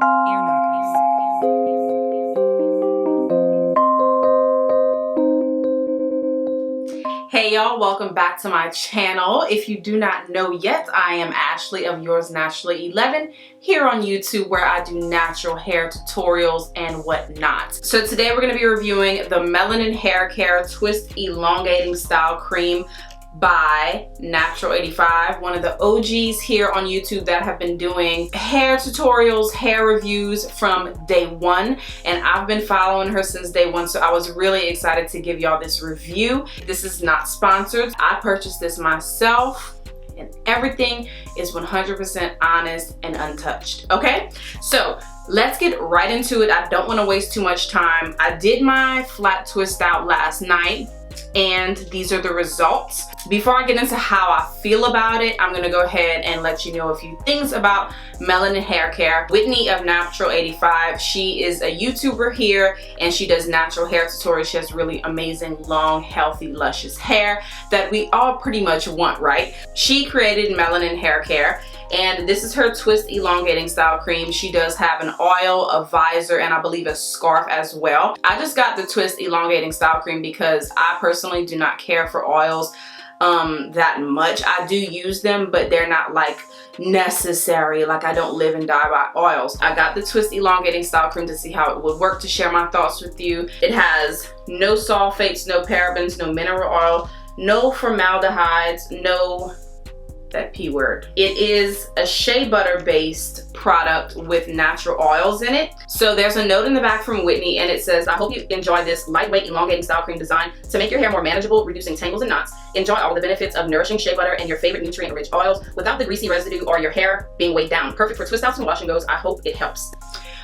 Hey y'all, welcome back to my channel. If you do not know yet, I am Ashley of Yours Naturally 11 here on YouTube, where I do natural hair tutorials and whatnot. So today we're going to be reviewing the Melanin Hair Care Twist Elongating Style Cream by Natural 85, one of the OGs here on YouTube that have been doing hair tutorials, hair reviews from day one, and I've been following her since day one, so I was really excited to give y'all this review. This is not sponsored. I purchased this myself and everything is 100% honest and untouched. Okay, so let's get right into it. I don't want to waste too much time. I did my flat twist out last night and these are the results. Before I get into how I feel about it, I'm gonna go ahead and let you know a few things about Melanin Hair Care. Whitney of Natural 85, she is a YouTuber here and she does natural hair tutorials. She has really amazing, long, healthy, luscious hair that we all pretty much want, right? She created Melanin Hair Care, and this is her Twist Elongating Style Cream. She does have an oil, a visor, and I believe a scarf as well. I just got the Twist Elongating Style Cream because I personally do not care for oils that much. I do use them, but they're not like necessary. Like, I don't live and die by oils. I got the Twist Elongating Style Cream to see how it would work, to share my thoughts with you. It has no sulfates, no parabens, no mineral oil, no formaldehydes, no that P word. It is a shea butter based product with natural oils in it. So there's a note in the back from Whitney and it says, I hope you enjoy this lightweight elongating style cream designed to make your hair more manageable, reducing tangles and knots. Enjoy all the benefits of nourishing shea butter and your favorite nutrient rich oils without the greasy residue or your hair being weighed down. Perfect for twist outs and wash and goes. I hope it helps.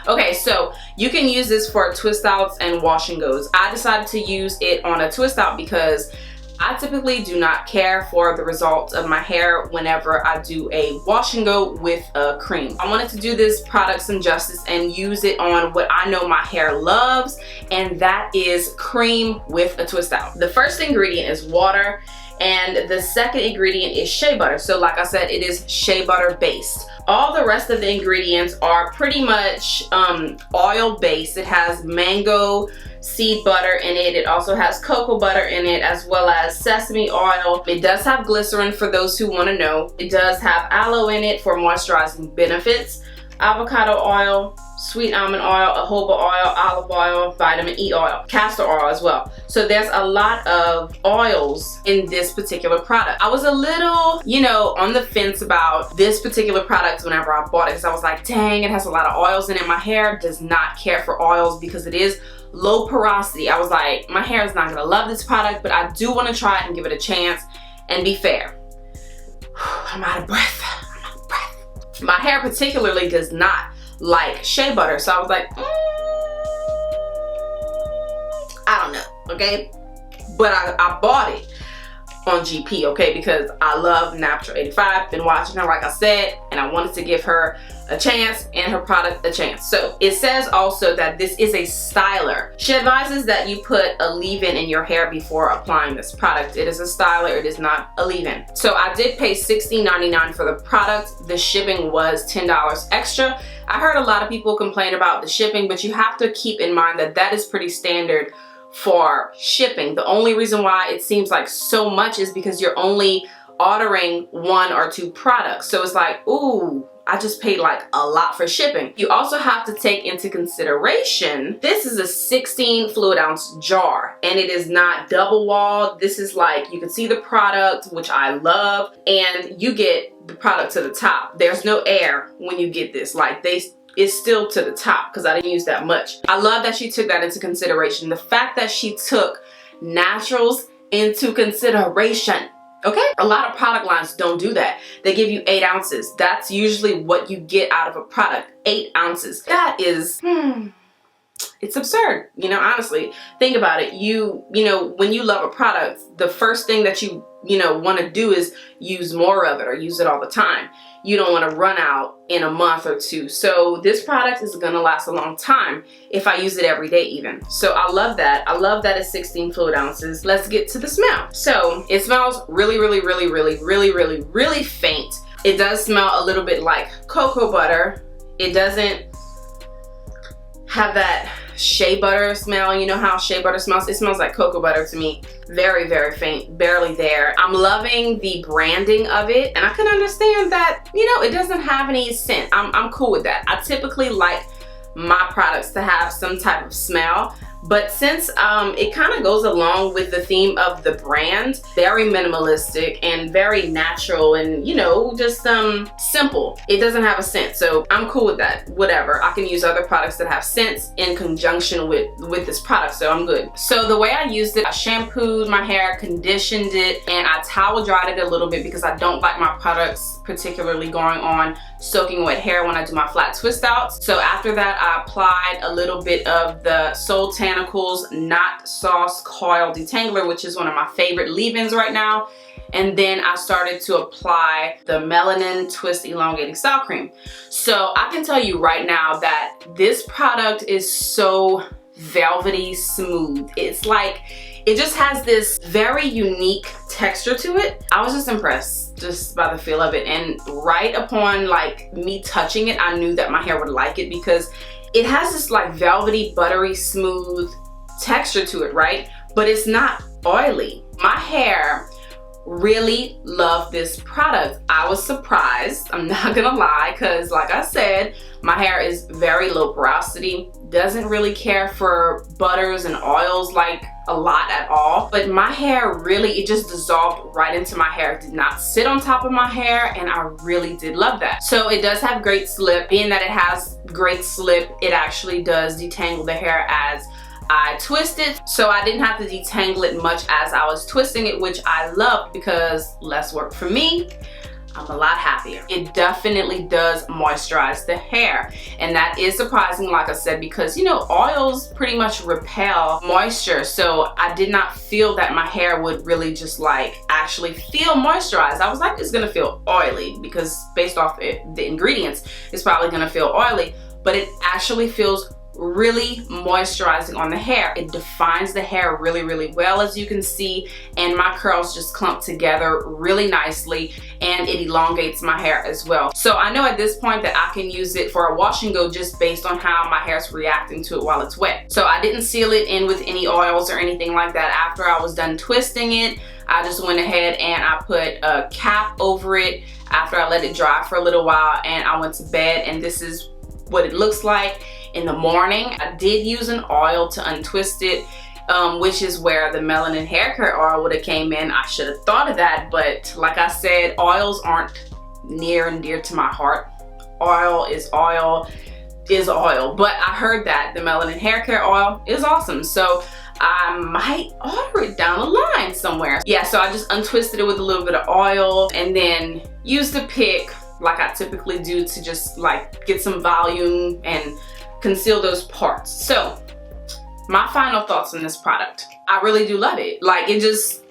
Okay, so you can use this for twist outs and wash and goes. I decided to use it on a twist out because I typically do not care for the results of my hair whenever I do a wash and go with a cream. I wanted to do this product some justice and use it on what I know my hair loves, and that is cream with a twist out. The first ingredient is water, and the second ingredient is shea butter. So like I said, it is shea butter based. All the rest of the ingredients are pretty much oil based. It has mango seed butter in it. It also has cocoa butter in it, as well as sesame oil. It does have glycerin for those who want to know. It does have aloe in it for moisturizing benefits, avocado oil, sweet almond oil, jojoba oil, olive oil, vitamin E oil, castor oil as well. So there's a lot of oils in this particular product. I was a little, on the fence about this particular product whenever I bought it, because I was like, dang, it has a lot of oils in it. My hair does not care for oils because it is low porosity. I was like, my hair is not gonna love this product, but I do want to try it and give it a chance and be fair. I'm out of breath. My hair particularly does not like shea butter, so I was like, I don't know, okay? But I bought it on GP, okay, because I love Natural 85, been watching her like I said, and I wanted to give her a chance and her product a chance. So it says also that this is a styler. She advises that you put a leave-in in your hair before applying this product. It is a styler, it is not a leave-in. So I did pay $16.99 for the product. The shipping was $10 extra. I heard a lot of people complain about the shipping, but you have to keep in mind that that is pretty standard for shipping. The only reason why it seems like so much is because you're only ordering 1 or 2 products. So it's like, ooh, I just paid like a lot for shipping. You also have to take into consideration, this is a 16 fluid ounce jar and it is not double walled. This is like, you can see the product, which I love, and you get the product to the top. There's no air when you get this. Like, it's still to the top because I didn't use that much. I love that she took that into consideration. The fact that she took naturals into consideration. Okay, a lot of product lines don't do that. They give you 8 ounces. That's usually what you get out of a product, 8 ounces. That is, it's absurd, honestly. Think about it. When you love a product, the first thing that you want to do is use more of it or use it all the time. You don't want to run out in a month or 2. So this product is going to last a long time if I use it every day even. So I love that. I love that it's 16 fluid ounces. Let's get to the smell. So it smells really, really, really, really, really, really, really faint. It does smell a little bit like cocoa butter. It doesn't have that shea butter smell. You know how shea butter smells? It smells like cocoa butter to me. Very, very faint, barely there. I'm loving the branding of it, and I can understand that, you know, it doesn't have any scent. I'm cool with that. I typically like my products to have some type of smell, but since it kind of goes along with the theme of the brand, very minimalistic and very natural and, you know, just simple. It doesn't have a scent, so I'm cool with that. Whatever, I can use other products that have scents in conjunction with this product, so I'm good. So the way I used it, I shampooed my hair, conditioned it, and I towel dried it a little bit because I don't like my products particularly going on soaking wet hair when I do my flat twist outs. So after that, I applied a little bit of the Soul Botanicals Knot Sauce Coil Detangler, which is one of my favorite leave-ins right now. And then I started to apply the Melanin Twist Elongating Style Cream. So I can tell you right now that this product is so velvety smooth. It's like, it just has this very unique texture to it. I was just impressed just by the feel of it. And right upon like me touching it, I knew that my hair would like it because it has this like velvety, buttery, smooth texture to it, right? But it's not oily. My hair really loved this product. I was surprised, I'm not gonna lie, because like I said, my hair is very low porosity, doesn't really care for butters and oils like a lot at all. But my hair really, it just dissolved right into my hair. It did not sit on top of my hair, and I really did love that. So it does have great slip. Being that it has great slip, it actually does detangle the hair as I twist it, so I didn't have to detangle it much as I was twisting it, which I loved because less work for me. I'm a lot happier. It definitely does moisturize the hair, and that is surprising, like I said, because you know, oils pretty much repel moisture, so I did not feel that my hair would really just like actually feel moisturized. I was like, it's gonna feel oily because based off the ingredients, it's probably gonna feel oily, but it actually feels really moisturizing on the hair. It defines the hair really, really well, as you can see, and my curls just clump together really nicely, and it elongates my hair as well. So I know at this point that I can use it for a wash and go just based on how my hair's reacting to it while it's wet. So I didn't seal it in with any oils or anything like that. After I was done twisting it, I just went ahead and I put a cap over it after I let it dry for a little while, and I went to bed, and this is what it looks like in the morning. I did use an oil to untwist it, which is where the Melanin hair care oil would have came in. I should have thought of that, but like I said, oils aren't near and dear to my heart. Oil is oil is oil, but I heard that the Melanin hair care oil is awesome, so I might order it down the line somewhere. Yeah, so I just untwisted it with a little bit of oil and then used a pick like I typically do to just like get some volume and conceal those parts. So my final thoughts on this product, I really do love it. Like, it just,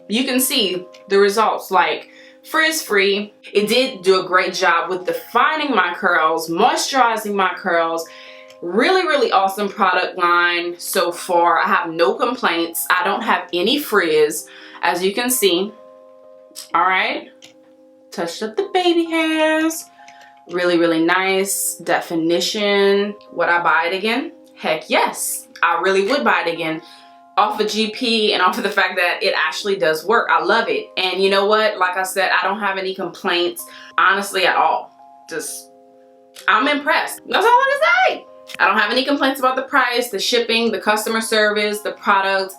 you can see the results, like frizz free. It did do a great job with defining my curls, moisturizing my curls. Really, really awesome product line so far. I have no complaints. I don't have any frizz, as you can see. All right, touched up the baby hairs. Really, really nice definition. Would I buy it again? Heck yes, I really would buy it again. Off of GP and off of the fact that it actually does work. I love it. And you know what? Like I said, I don't have any complaints, honestly, at all. Just, I'm impressed. That's all I can say. I don't have any complaints about the price, the shipping, the customer service, the product.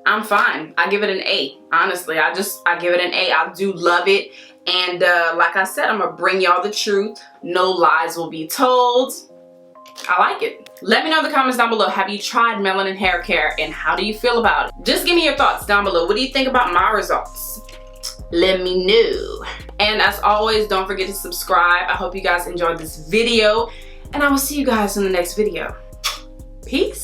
I'm fine. I give it an A. Honestly, I give it an A. I do love it. And like I said, I'm gonna bring y'all the truth. No lies will be told. I like it. Let me know in the comments down below, have you tried Melanin hair care and how do you feel about it? Just give me your thoughts down below. What do you think about my results? Let me know. And as always, don't forget to subscribe. I hope you guys enjoyed this video, and I will see you guys in the next video. Peace.